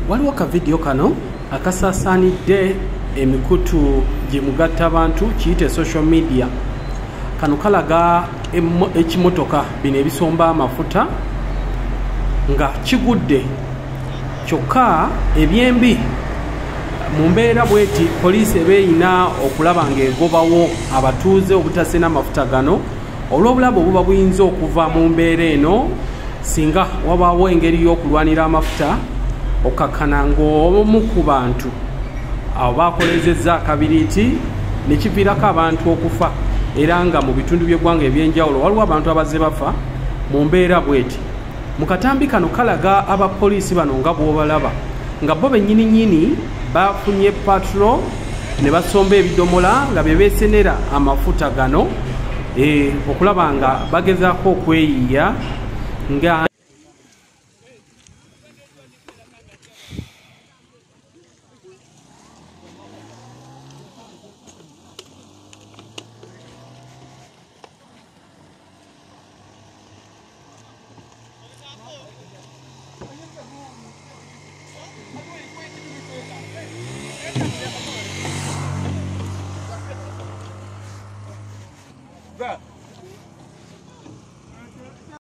Waliwo ka video kano akasasanidde emikutu gye mugatta abantu kiyite social media. Kano kalaga ekimotoka bino ebisomba amafuta nga kigudde kyokka ebyembi mu mbeera bweti poliisi ebeeyina okulaba ng'egobawo abatuuze obutasena amafuta gano olw'obulabe obuba buyinza okuva mu mbeera eno singa wabaawo engeri y'okulwanira amafuta okakkana ng'omu ku bantu abo bakolezezza akabiriiti ne kiviirako abantu okufa era nga mu bitundu by'eggwanga ebyenjawulo waliwo abantu abazze bafa mu mbeera bweti. Mu katambi kano kalaga abapoliisi bano nga bw'obalaba nga bo bennyini bafunye patro ne basomba ebidomola nga bebeesenera amafuta gano okulaba nga bagezaako okweyiiya nga